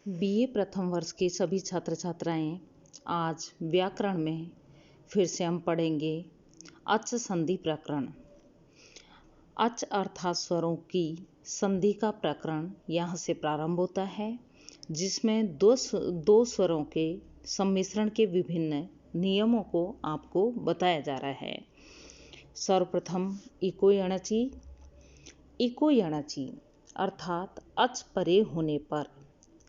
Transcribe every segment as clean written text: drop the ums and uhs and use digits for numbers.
BA प्रथम वर्ष के सभी छात्र छात्राएं आज व्याकरण में फिर से हम पढ़ेंगे अच संधि प्रकरण। अच अर्थात स्वरों की संधि का प्रकरण यहाँ से प्रारंभ होता है, जिसमें दो स्वरों के सम्मिश्रण के विभिन्न नियमों को आपको बताया जा रहा है। सर्वप्रथम इको यणचि अर्थात अच परे होने पर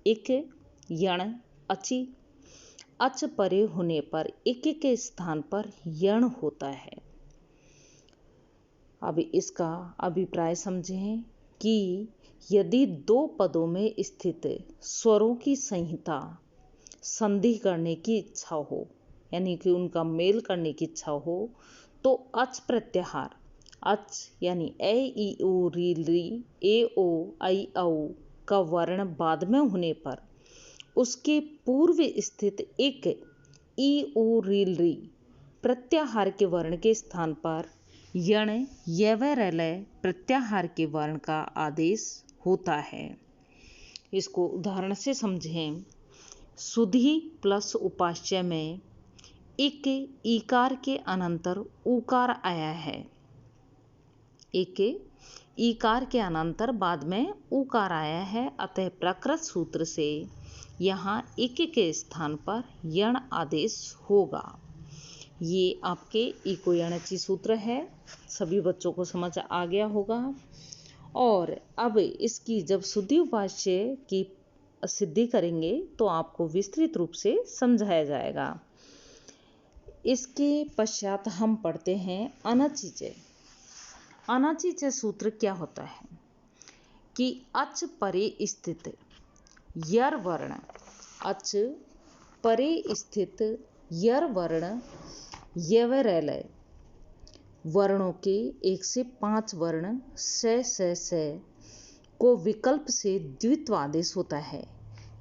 इक यण अचि, अच परे होने पर इक के स्थान पर यण होता है। अब इसका अभिप्राय समझें कि यदि दो पदों में स्थित स्वरों की संहिता संधि करने की इच्छा हो, यानी कि उनका मेल करने की इच्छा हो, तो अच प्रत्याहार अच यानी ए ई ओ री री ए ओ आई औ का वर्ण बाद में होने पर उसके पूर्व स्थित एक ई उ री री प्रत्याहार के वर्ण के स्थान पर यण यवरलय प्रत्याहार के वर्ण का आदेश होता है। इसको उदाहरण से समझें। सुधि प्लस उपास्य में एक ईकार के अनंतर उकार आया है। एक ईकार के अनंतर बाद में उकार आया है, अतः प्रकृत सूत्र से यहाँ एक के स्थान पर यण आदेश होगा। ये आपके इको यणचि सूत्र है, सभी बच्चों को समझ आ गया होगा। और अब इसकी जब शुद्धि उपास्य की सिद्धि करेंगे तो आपको विस्तृत रूप से समझाया जाएगा। इसके पश्चात हम पढ़ते हैं अनचिचय। अनचिचय सूत्र क्या होता है कि अच परे स्थित यर वर्ण, अच परे स्थित यर वर्ण यवरलय वर्णों के 1 से 5 वर्ण से को विकल्प से द्वित्व आदेश होता है,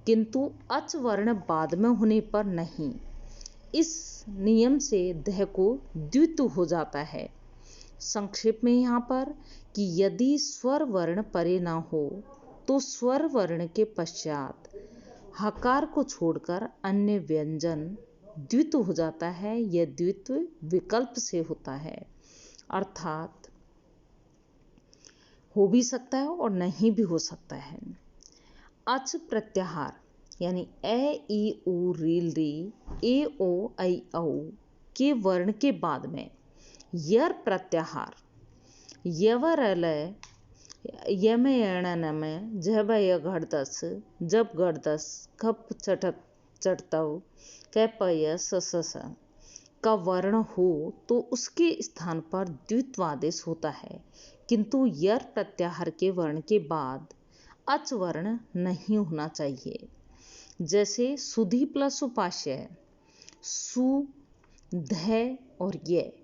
किंतु अच वर्ण बाद में होने पर नहीं। इस नियम से दह को द्वित्व हो जाता है। संक्षेप में यहाँ पर कि यदि स्वर वर्ण परे ना हो तो स्वर वर्ण के पश्चात हकार को छोड़कर अन्य व्यंजन द्वित्व हो जाता है। यह द्वित्व विकल्प से होता है, अर्थात हो भी सकता है और नहीं भी हो सकता है। अच प्रत्याहार यानी ए ई उ री री ए ओ आई औ के वर्ण के बाद में यर प्रत्याहार यवरलय यमयणनम जबय घड़दस जब घड़दस खप चटतव कैपय सस का वर्ण हो तो उसके स्थान पर द्वित्व आदेश होता है, किंतु यर प्रत्याहार के वर्ण के बाद अच वर्ण नहीं होना चाहिए। जैसे सुधि प्लस उपास्य सु ध और ये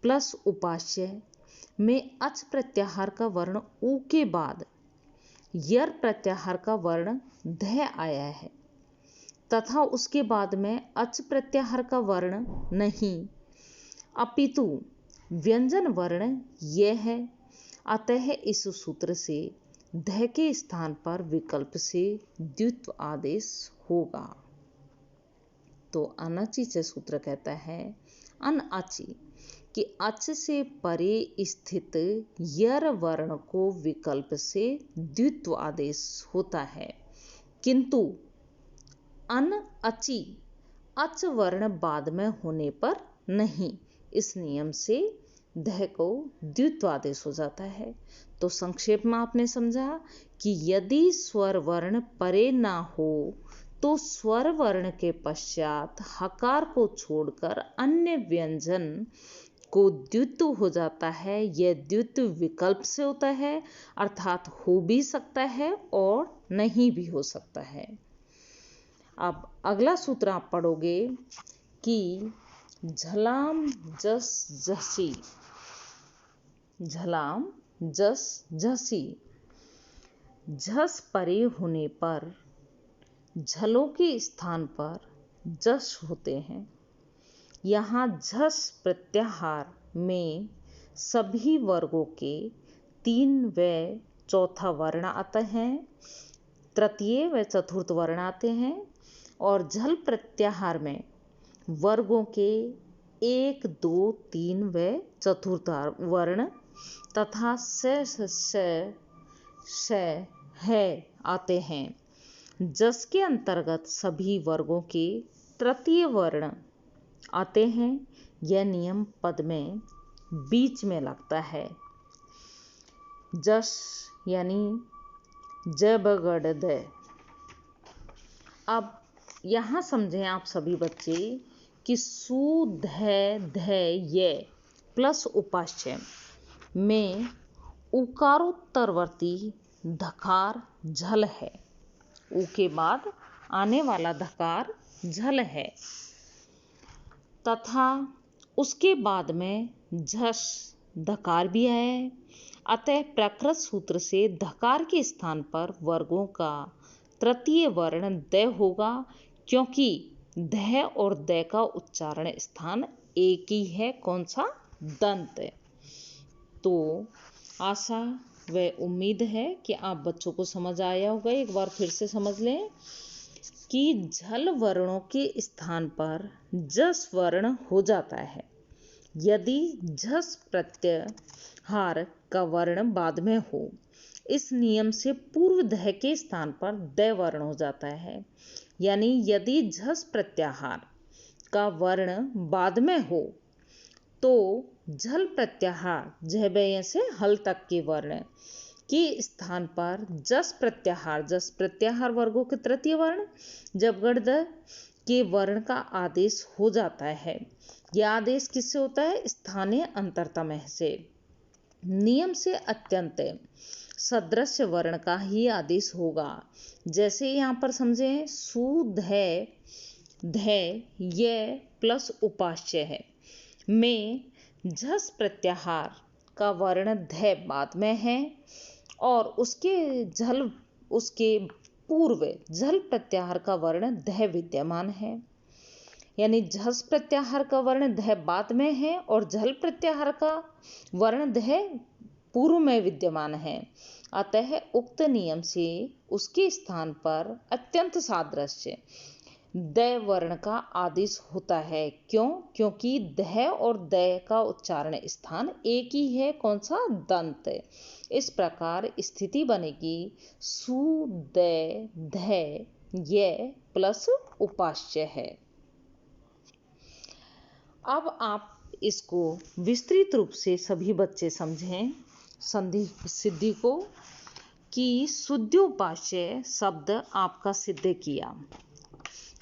प्लस उपास्य में अच प्रत्याहार का वर्ण उ के बाद यर प्रत्याहार का वर्ण ध आया है, तथा उसके बाद में अच प्रत्याहार का वर्ण नहीं अपितु व्यंजन वर्ण यह है। अतः इस सूत्र से ध के स्थान पर विकल्प से द्वित्व आदेश होगा। तो अनचिचय सूत्र कहता है अनअचि कि अच से परे स्थित यर वर्ण को विकल्प से द्वित्व आदेश होता है, किंतु अनअचि अच वर्ण बाद में होने पर नहीं। इस नियम से ध को द्वित्व आदेश हो जाता है। तो संक्षेप में आपने समझा कि यदि स्वर वर्ण परे ना हो तो स्वर वर्ण के पश्चात हकार को छोड़कर अन्य व्यंजन को द्वित्व हो जाता है। यह द्वित्व विकल्प से होता है, अर्थात हो भी सकता है और नहीं भी हो सकता है। अब अगला सूत्र आप पढ़ोगे कि झलाम जस झसी, झलाम जस झसी झस परे होने पर झलों के स्थान पर जस होते हैं। यहाँ झस प्रत्याहार में सभी वर्गों के 3 व चौथा वर्ण आते हैं। तृतीय व चतुर्थ वर्ण आते हैं और झल प्रत्याहार में वर्गों के 1, 2, 3 व चतुर्थ वर्ण तथा श है आते हैं। जस के अंतर्गत सभी वर्गों के तृतीय वर्ण आते हैं। यह नियम पद में बीच में लगता है। जस यानी ज बगड़ द। अब यहाँ समझें आप सभी बच्चे कि सु ध ये प्लस उपास्य में उकारोत्तरवर्ती धकार झल है। उ के बाद आने वाला धकार झल है तथा उसके बाद में झस धकार भी है। अतः प्रकृत सूत्र से धकार के स्थान पर वर्गों का तृतीय वर्ण द होगा, क्योंकि ध और द का उच्चारण स्थान एक ही है। कौन सा? दंत। तो आशा व उम्मीद है कि आप बच्चों को समझ आया होगा। एक बार फिर से समझ लें कि झल वर्णों के स्थान पर जस वर्ण हो जाता है यदि झस प्रत्याहार का वर्ण बाद में हो। इस नियम से पूर्व ध के स्थान पर द वर्ण हो जाता है। यानी यदि झस प्रत्याहार का वर्ण बाद में हो तो झल प्रत्याहार झ से हल तक के वर्ण के स्थान पर जस प्रत्याहार वर्गों के तृतीय वर्ण जब गढ़ के वर्ण का आदेश हो जाता है। यह आदेश किससे होता है? स्थानीय अंतरतम से। नियम से अत्यंत सदृश वर्ण का ही आदेश होगा। जैसे यहाँ पर समझें सु ध ये प्लस उपास्य है में झस प्रत्याहार का वर्ण ध बाद में है और उसके पूर्व झल प्रत्याहार का वर्ण ध विद्यमान है। यानी झस प्रत्याहार का वर्ण ध बाद में है और झल प्रत्याहार का वर्ण ध पूर्व में विद्यमान है। अतः उक्त नियम से उसके स्थान पर अत्यंत सादृश्य द वर्ण का आदेश होता है। क्यों? क्योंकि ध और द का उच्चारण स्थान एक ही है। कौन सा? दंत। इस प्रकार स्थिति बनेगी सु ध ये प्लस उपास्य है। अब आप इसको विस्तृत रूप से सभी बच्चे समझें संधि सिद्धि को कि शुद्धोपास्य शब्द आपका सिद्ध किया।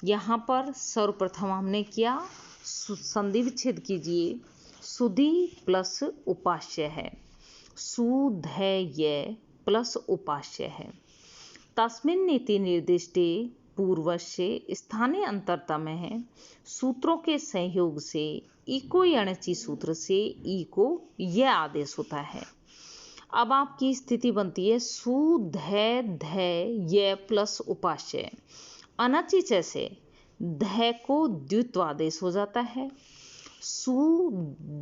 यहाँ पर सर्वप्रथम हमने किया संधि विच्छेद कीजिए। सुधि प्लस उपास्य है, सु ध ये प्लस उपास्य है। तस्मिन् नीति निर्दिष्टे पूर्वस्य स्थानीय अंतरतम है। सूत्रों के संयोग से इको यणचि सूत्र से ई को यह आदेश होता है। अब आपकी स्थिति बनती है सु ध ये प्लस उपास्य अनचिच से ध को द्वित्वादेश हो जाता है। सु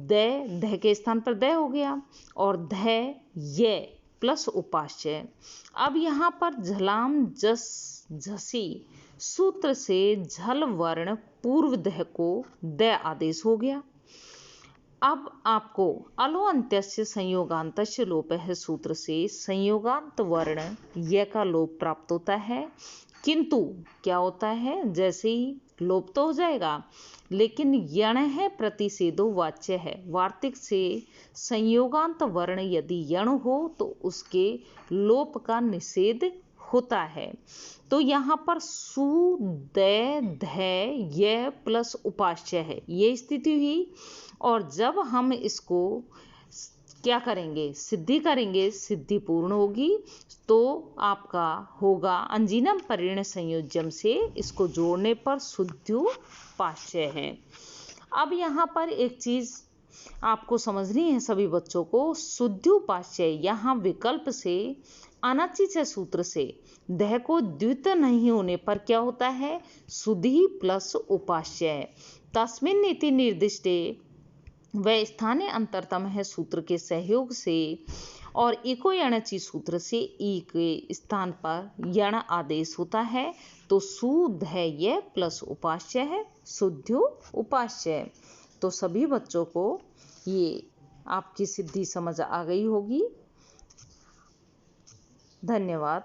ध के स्थान पर द हो गया और ध ये प्लस उपास्य। अब यहाँ पर झलाम झसी सूत्र से झल वर्ण पूर्व ध को द आदेश हो गया। अब आपको अलो अंत्यस्य संयोगांतस्य लोप है सूत्र से संयोगांत वर्ण य का लोप प्राप्त होता है। किंतु क्या होता है? जैसे ही लोप तो हो जाएगा लेकिन यण है प्रतिषेधो वाच्य है। वार्तिक से संयोगांत वर्ण यदि यण हो तो उसके लोप का निषेध होता है। तो यहाँ पर सु ध ये प्लस उपास्य है, ये स्थिति हुई। और जब हम इसको क्या करेंगे? सिद्धि करेंगे, सिद्धि पूर्ण होगी तो आपका होगा अंजीनम परिण संयोज्यम से इसको जोड़ने पर शुद्धोपास्य है। अब यहाँ पर एक चीज आपको समझनी है सभी बच्चों को। शुद्धोपास्य यहाँ विकल्प से अनचिच सूत्र से ध को द्वित नहीं होने पर क्या होता है? शुद्धि प्लस उपास्य। तस्मिन् नीति निर्दिष्टे वह स्थानीय अंतरतम है सूत्र के सहयोग से और इको यणचि सूत्र से ई के स्थान पर यण आदेश होता है, तो सुधैर्य प्लस उपास्य है, शुद्धो उपास्य। तो सभी बच्चों को ये आपकी सिद्धि समझ आ गई होगी। धन्यवाद।